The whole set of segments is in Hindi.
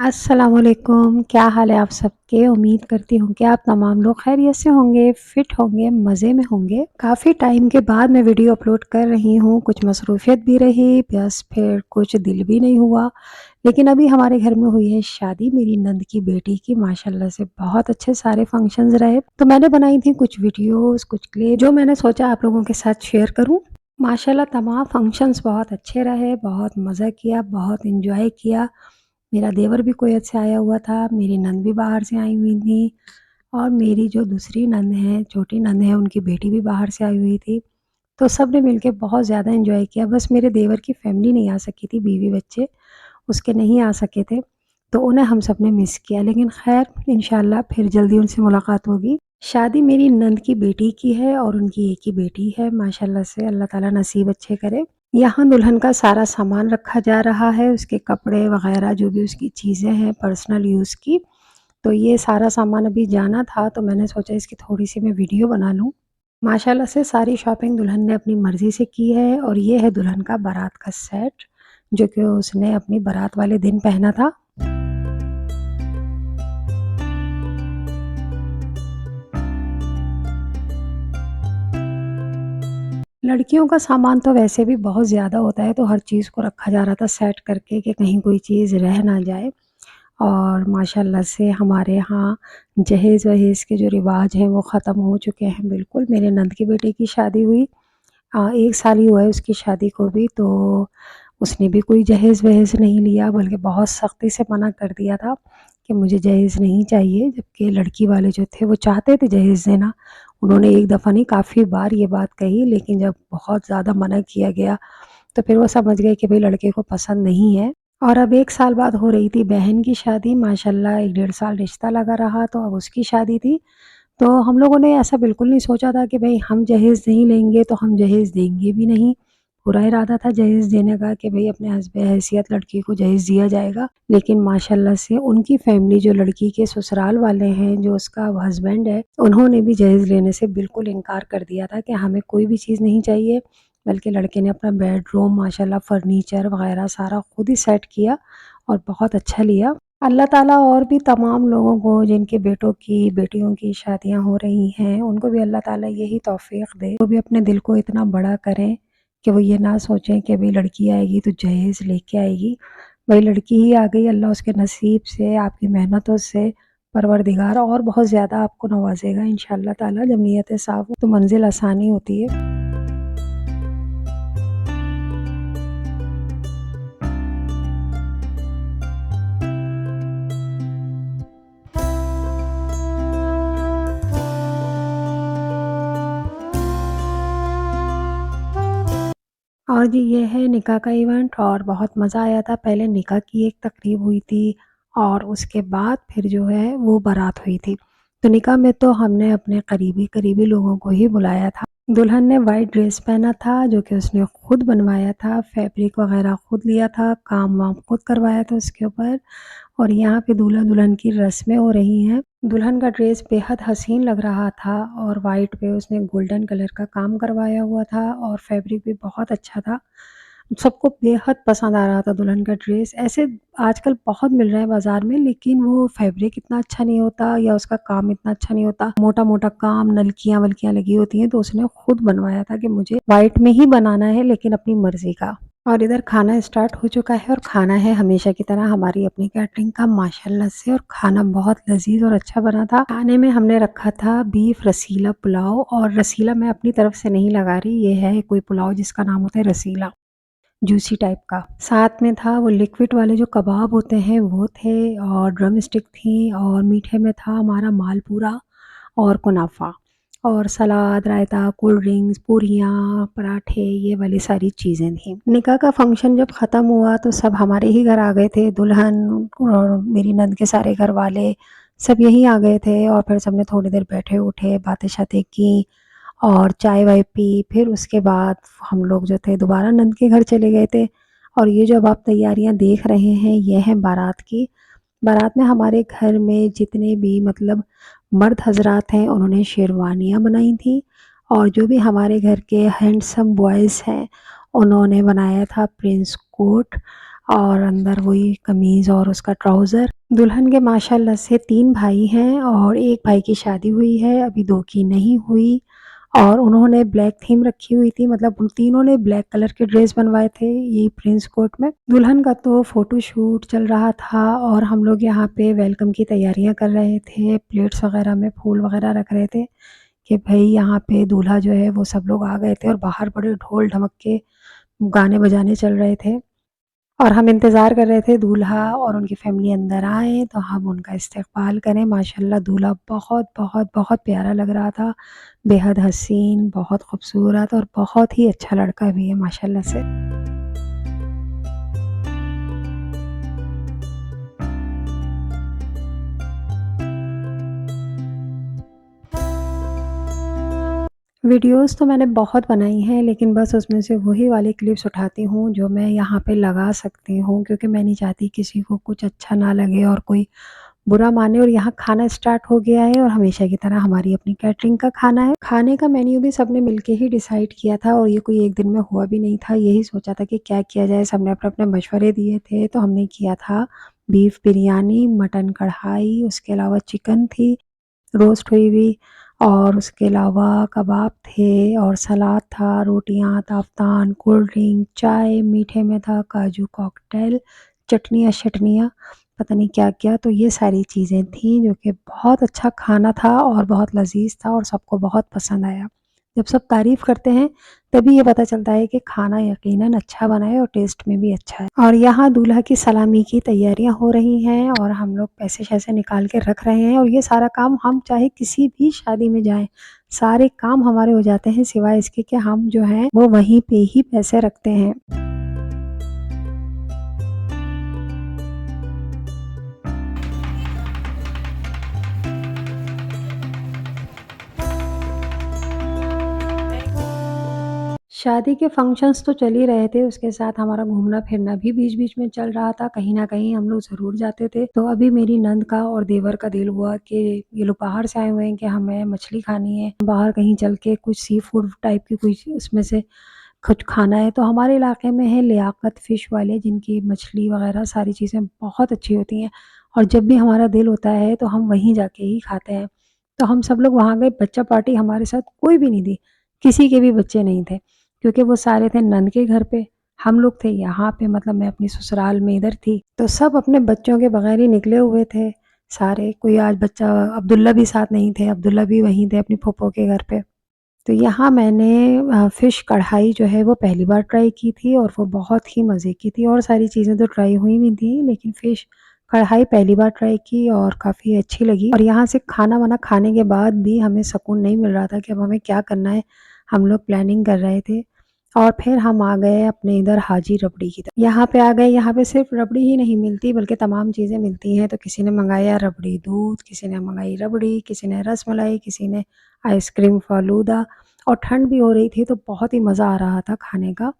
अस्सलामुअलैकुम, क्या हाल है आप सबके? उम्मीद करती हूँ कि आप तमाम लोग खैरियत से होंगे, फिट होंगे, मज़े में होंगे। काफ़ी टाइम के बाद मैं वीडियो अपलोड कर रही हूँ, कुछ मसरूफ़ियत भी रही, बस फिर कुछ दिल भी नहीं हुआ। लेकिन अभी हमारे घर में हुई है शादी मेरी नंद की बेटी की, माशाल्लाह से बहुत अच्छे सारे फंक्शंस रहे। तो मैंने बनाई थी कुछ वीडियोज़, कुछ क्लिप जो मैंने सोचा आप लोगों के साथ शेयर करूँ। माशाल्लाह तमाम फंक्शंस बहुत अच्छे रहे, बहुत मज़ा किया, बहुत एन्जॉय किया। मेरा देवर भी कुवैत से आया हुआ था, मेरी नंद भी बाहर से आई हुई थी और मेरी जो दूसरी नंद है, छोटी नंद है, उनकी बेटी भी बाहर से आई हुई थी। तो सब ने मिलके बहुत ज़्यादा एन्जॉय किया। बस मेरे देवर की फैमिली नहीं आ सकी थी, बीवी-बच्चे उसके नहीं आ सके थे, तो उन्हें हम सब ने मिस किया। लेकिन ख़ैर इंशाअल्लाह फिर जल्दी उनसे मुलाकात होगी। शादी मेरी नंद की बेटी की है और उनकी एक ही बेटी है, माशाल्लाह से अल्लाह ताला नसीब अच्छे करे। यहाँ दुल्हन का सारा सामान रखा जा रहा है, उसके कपड़े वग़ैरह जो भी उसकी चीज़ें हैं पर्सनल यूज़ की, तो ये सारा सामान अभी जाना था, तो मैंने सोचा इसकी थोड़ी-सी मैं वीडियो बना लूँ। माशाल्लाह से सारी शॉपिंग दुल्हन ने अपनी मर्ज़ी से की है और ये है दुल्हन का बारात का सेट, जो कि उसने अपनी बारात वाले दिन पहना था। लड़कियों का सामान तो वैसे भी बहुत ज़्यादा होता है, तो हर चीज़ को रखा जा रहा था सेट करके कि कहीं कोई चीज़ रह ना जाए। और माशाल्लाह से हमारे यहाँ जहेज़-वहेज़ के जो रिवाज हैं वो ख़त्म हो चुके हैं बिल्कुल। मेरे नंद की बेटी की शादी हुई 1 साल ही हुआ है उसकी शादी को भी, तो उसने भी कोई जहेज़-वहेज़ नहीं लिया बल्कि बहुत सख्ती से मना कर दिया था कि मुझे जहेज़ नहीं चाहिए। जबकि लड़की वाले जो थे वो चाहते थे जहेज़ देना। उन्होंने एक दफ़ा नहीं काफ़ी बार ये बात कही, लेकिन जब बहुत ज़्यादा मना किया गया तो फिर वो समझ गए कि भई लड़के को पसंद नहीं है। और अब 1 साल बाद हो रही थी बहन की शादी, माशाल्लाह 1 डेढ़ साल रिश्ता लगा रहा, तो अब उसकी शादी थी। तो हम लोगों ने ऐसा बिल्कुल नहीं सोचा था कि भई हम जहेज़ नहीं लेंगे तो हम जहेज़ देंगे भी नहीं। पूरा इरादा था जहेज़ देने का कि भई अपने हैसियत लड़की को जहेज़ दिया जाएगा। लेकिन माशाल्लाह से उनकी फैमिली जो लड़की के ससुराल वाले हैं, जो उसका हस्बैंड है, उन्होंने भी जहेज़ लेने से बिल्कुल इनकार कर दिया था कि हमें कोई भी चीज़ नहीं चाहिए। बल्कि लड़के ने अपना बेडरूम माशाल्लाह फर्नीचर वग़ैरह सारा खुद ही सेट किया और बहुत अच्छा लिया। अल्लाह ताला और भी तमाम लोगों को जिनके बेटों की, बेटियों की शादियाँ हो रही हैं, उनको भी अल्लाह ताला यही तौफ़ीक़ दे, वो भी अपने दिल को इतना बड़ा करें कि वो ये ना सोचें कि भई लड़की आएगी तो जहेज़ लेके आएगी। भई लड़की ही आ गई, अल्लाह उसके नसीब से, आपकी मेहनतों से परवरदिगार और बहुत ज़्यादा आपको नवाज़ेगा इंशाअल्लाह ताला। जब नीयतें साफ़ हो तो मंज़िल आसानी होती है। और जी ये है निकाह का इवेंट और बहुत मज़ा आया था। पहले निकाह की एक तकरीब हुई थी और उसके बाद फिर जो है वो बारात हुई थी। तो निकाह में तो हमने अपने करीबी-करीबी लोगों को ही बुलाया था। दुल्हन ने वाइट ड्रेस पहना था जो कि उसने खुद बनवाया था, फैब्रिक वग़ैरह खुद लिया था, काम-वाम खुद करवाया था उसके ऊपर। और यहाँ पे दूल्हा-दुल्हन की रस्में हो रही हैं। दुल्हन का ड्रेस बेहद हसीन लग रहा था और वाइट पे उसने गोल्डन कलर का काम करवाया हुआ था और फैब्रिक भी बहुत अच्छा था। सबको बेहद पसंद आ रहा था दुल्हन का ड्रेस। ऐसे आजकल बहुत मिल रहे हैं बाज़ार में, लेकिन वो फैब्रिक इतना अच्छा नहीं होता या उसका काम इतना अच्छा नहीं होता। मोटा-मोटा काम, नलकियाँ-वलकियाँ लगी होती हैं, तो उसने खुद बनवाया था कि मुझे व्हाइट में ही बनाना है लेकिन अपनी मर्ज़ी का। और इधर खाना स्टार्ट हो चुका है और खाना है हमेशा की तरह हमारी अपनी कैटरिंग का माशाल्लाह से, और खाना बहुत लज़ीज़ और अच्छा बना था। खाने में हमने रखा था बीफ रसीला पुलाव, और रसीला मैं अपनी तरफ से नहीं लगा रही, ये है कोई पुलाव जिसका नाम होता है रसीला, जूसी टाइप का। साथ में था वो लिक्विड वाले जो कबाब होते हैं वो थे, और ड्रम स्टिक थी, और मीठे में था हमारा मालपूरा और कुनाफा, और सलाद, रायता, कोल्ड ड्रिंक्स, पूरियाँ, पराठे, ये वाली सारी चीज़ें थीं। निकाह का फ़ंक्शन जब ख़त्म हुआ तो सब हमारे ही घर आ गए थे, दुल्हन और मेरी नंद के सारे घरवाले, सब यहीं आ गए थे और फिर सबने थोड़ी देर बैठे-उठे, बातें-शातें की और चाय-वाय पी। फिर उसके बाद हम लोग जो थे दोबारा नंद के घर चले गए थे। और ये जो अब आप तैयारियाँ देख रहे हैं, ये हैं बारात की। बारात में हमारे घर में जितने भी मतलब मर्द हज़रात हैं, उन्होंने शेरवानियाँ बनाई थी, और जो भी हमारे घर के हैंडसम बॉयज़ हैं, उन्होंने बनाया था प्रिंस कोट। और अंदर वही कमीज़ और उसका ट्राउज़र। दुल्हन के माशाल्लाह से 3 भाई हैं और 1 भाई की शादी हुई है, अभी 2 की नहीं हुई। और उन्होंने ब्लैक थीम रखी हुई थी, मतलब उन तीनों ने ब्लैक कलर के ड्रेस बनवाए थे, ये प्रिंस कोट में। दुल्हन का तो फ़ोटो शूट चल रहा था और हम लोग यहाँ पे वेलकम की तैयारियाँ कर रहे थे, प्लेट्स वगैरह में फूल वगैरह रख रहे थे कि भई यहाँ पे दूल्हा जो है वो सब लोग आ गए थे और बाहर बड़े ढोल ढमक्के गाने बजाने चल रहे थे। और हम इंतज़ार कर रहे थे दूल्हा और उनकी फ़ैमिली अंदर आएँ तो हम उनका इस्तकबाल करें। माशाल्लाह दूल्हा बहुत, बहुत, बहुत प्यारा लग रहा था, बेहद हसीन, बहुत खूबसूरत और बहुत ही अच्छा लड़का भी है माशाल्लाह से। वीडियोज़ तो मैंने बहुत बनाई हैं, लेकिन बस उसमें से वही वाली क्लिप्स उठाती हूँ जो मैं यहाँ पे लगा सकती हूँ, क्योंकि मैं नहीं चाहती किसी को कुछ अच्छा ना लगे और कोई बुरा माने। और यहाँ खाना स्टार्ट हो गया है और हमेशा की तरह हमारी अपनी कैटरिंग का खाना है। खाने का मेन्यू भी सबने मिलके ही डिसाइड किया था और ये कोई एक दिन में हुआ भी नहीं था। यही सोचा था कि क्या किया जाए, सबने अपने-अपने मशवरे दिए थे, तो हमने किया था बीफ बिरयानी, मटन कढ़ाई, उसके अलावा चिकन थी रोस्ट हुई हुई, और उसके अलावा कबाब थे और सलाद था, रोटियाँ, ताफ़तान, कोल्ड ड्रिंक, चाय, मीठे में था काजू कॉकटेल, चटनियाँ-शटनियाँ, पता नहीं क्या-क्या। तो ये सारी चीज़ें थीं जो कि बहुत अच्छा खाना था और बहुत लज़ीज़ था और सबको बहुत पसंद आया। जब सब तारीफ़ करते हैं तभी ये पता चलता है कि खाना यकीनन अच्छा बना है और टेस्ट में भी अच्छा है। और यहाँ दूल्हा की सलामी की तैयारियाँ हो रही हैं और हम लोग पैसे-शैसे निकाल के रख रहे हैं और ये सारा काम हम चाहे किसी भी शादी में जाएँ, सारे काम हमारे हो जाते हैं सिवाय इसके कि हम जो हैं वो वहीं पे ही पैसे रखते हैं। शादी के फंक्शंस तो चल ही रहे थे, उसके साथ हमारा घूमना-फिरना भी बीच-बीच में चल रहा था, कहीं न कहीं हम लोग ज़रूर जाते थे। तो अभी मेरी नंद का और देवर का दिल हुआ कि ये लोग बाहर से आए हुए हैं कि हमें मछली खानी है, बाहर कहीं चल के कुछ सी फूड टाइप की कुछ उसमें से कुछ खाना है। तो हमारे इलाके में है लियाकत फ़िश वाले, जिनकी मछली वग़ैरह सारी चीज़ें बहुत अच्छी होती हैं और जब भी हमारा दिल होता है तो हम वहीं जाके ही खाते हैं। तो हम सब लोग वहाँ गए, बच्चा पार्टी हमारे साथ कोई भी नहीं थी, किसी के भी बच्चे नहीं थे, क्योंकि वो सारे थे नंद के घर पे, हम लोग थे यहाँ पे, मतलब मैं अपनी ससुराल में इधर थी। तो सब अपने बच्चों के बगैर ही निकले हुए थे सारे, कोई आज बच्चा अब्दुल्ला भी साथ नहीं थे, अब्दुल्ला भी वहीं थे अपनी फूफो के घर पे। तो यहाँ मैंने फ़िश कढ़ाई जो है वो पहली बार ट्राई की थी और वो बहुत ही मज़े की थी, और सारी चीज़ें तो ट्राई हुई भी थी, लेकिन फ़िश कढ़ाई पहली बार ट्राई की और काफ़ी अच्छी लगी। और यहाँ से खाना-वाना खाने के बाद भी हमें सुकून नहीं मिल रहा था कि अब हमें क्या करना है, हम लोग प्लानिंग कर रहे थे। और फिर हम आ गए अपने इधर हाजी रबड़ी की तरफ। यहाँ पे आ गए, यहाँ पे सिर्फ़ रबड़ी ही नहीं मिलती बल्कि तमाम चीज़ें मिलती हैं। तो किसी ने मँगाया रबड़ी दूध, किसी ने मँगाई रबड़ी, किसी ने रसमलाई, किसी ने आइसक्रीम फ़ालूदा। और ठंड भी हो रही थी तो बहुत ही मज़ा आ रहा था खाने का।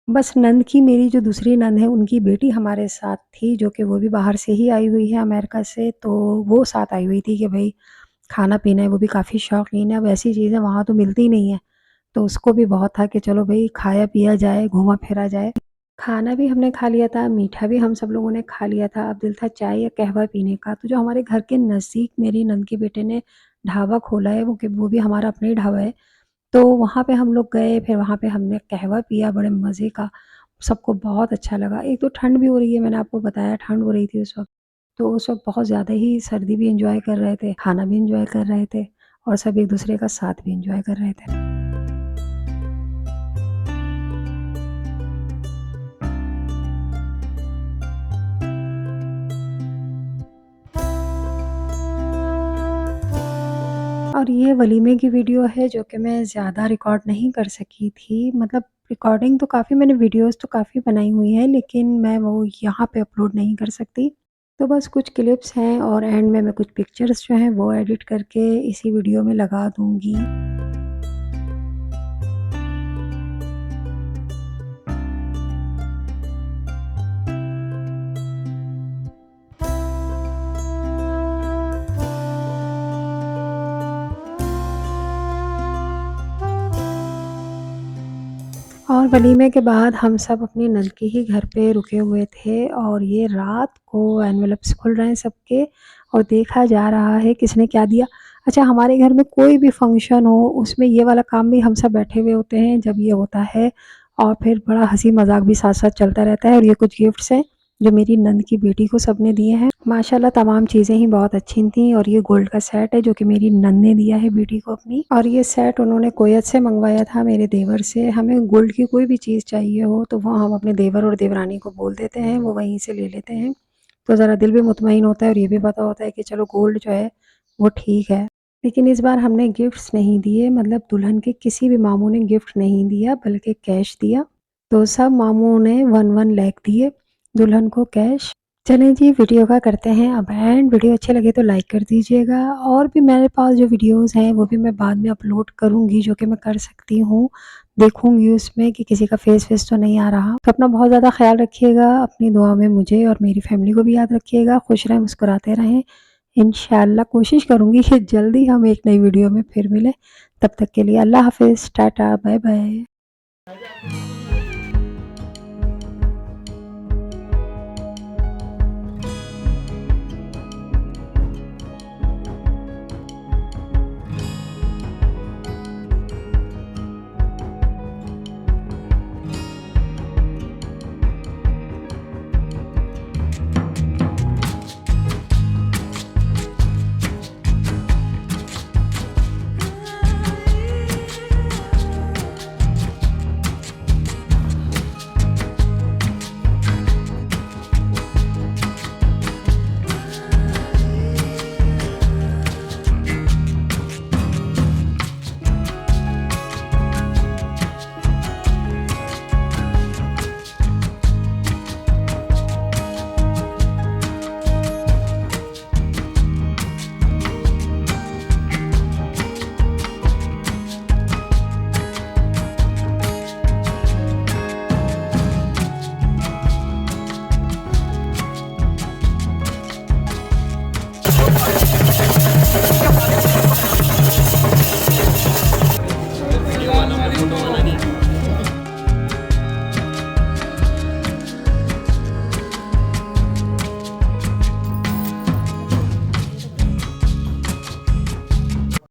बस नंद की, मेरी जो दूसरी नंद है उनकी बेटी हमारे साथ थी, जो कि वो भी बाहर से ही आई हुई है अमेरिका से, तो वो साथ आई हुई थी कि भई खाना-पीना है, वो भी काफ़ी शौकीन है। अब ऐसी चीज़ें वहाँ तो मिलती नहीं हैं, तो उसको भी बहुत था कि चलो भई खाया-पिया जाए, घूमा-फिरा जाए। खाना भी हमने खा लिया था, मीठा भी हम सब लोगों ने खा लिया था, अब दिल था चाय या कहवा पीने का। तो जो हमारे घर के नज़दीक मेरी नंद के बेटे ने ढाबा खोला है, वो भी हमारा अपना ही ढाबा है। तो वहाँ पे हम लोग गए, फिर वहाँ पे हमने कहवा पिया बड़े मज़े का, सबको बहुत अच्छा लगा। एक तो ठंड भी हो रही है, मैंने आपको बताया ठंड हो रही थी उस वक़्त, तो उस वक़्त बहुत ज़्यादा ही सर्दी भी एन्जॉय कर रहे थे, खाना भी एन्जॉय कर रहे थे और सब एक-दूसरे का साथ भी एन्जॉय कर रहे थे। और ये वलीमे की वीडियो है जो कि मैं ज़्यादा रिकॉर्ड नहीं कर सकी थी, मतलब रिकॉर्डिंग तो काफ़ी, मैंने वीडियोज़ तो काफ़ी बनाई हुई हैं, लेकिन मैं वो यहाँ पे अपलोड नहीं कर सकती। तो बस कुछ क्लिप्स हैं और एंड में मैं कुछ पिक्चर्स जो हैं वो एडिट करके इसी वीडियो में लगा दूँगी। और वलीमे के बाद हम सब अपनी नंद के ही घर पे रुके हुए थे और ये रात को एनवेलप्स खुल रहे हैं सबके और देखा जा रहा है किसने क्या दिया। अच्छा, हमारे घर में कोई भी फंक्शन हो उसमें ये वाला काम भी हम सब बैठे हुए होते हैं जब ये होता है, और फिर बड़ा हंसी मजाक भी साथ साथ चलता रहता है। और ये कुछ गिफ्ट्स हैं जो मेरी नंद की बेटी को सबने दिए हैं। माशाल्लाह तमाम चीज़ें ही बहुत अच्छी थी। और ये गोल्ड का सेट है जो कि मेरी नंद ने दिया है बेटी को अपनी, और ये सेट उन्होंने कोयत से मंगवाया था मेरे देवर से। हमें गोल्ड की कोई भी चीज़ चाहिए हो तो वो हम अपने देवर और देवरानी को बोल देते हैं, वो वहीं से ले लेते हैं। तो ज़रा दिल भी मुतमईन होता है और ये भी पता होता है कि चलो गोल्ड जो है वो ठीक है। लेकिन इस बार हमने गिफ्ट्स नहीं दिए, मतलब दुल्हन के किसी भी मामू ने गिफ्ट नहीं दिया बल्कि कैश दिया। तो सब मामू ने 1-1 लाख दिए दुल्हन को कैश। चलें जी, वीडियो का करते हैं अब एंड। वीडियो अच्छे लगे तो लाइक कर दीजिएगा, और भी मेरे पास जो वीडियोस हैं वो भी मैं बाद में अपलोड करूँगी जो कि मैं कर सकती हूँ। देखूँगी उसमें कि किसी का फेस वेस तो नहीं आ रहा। तो अपना बहुत ज़्यादा ख्याल रखिएगा, अपनी दुआ में मुझे और मेरी फैमिली को भी याद रखिएगा। खुश रहें, मुस्कुराते रहें। इंशाल्लाह कोशिश करूँगी कि जल्दी हम एक नई वीडियो में फिर मिलें। तब तक के लिए अल्लाह हाफ़िज़, टाटा, बाय बाय।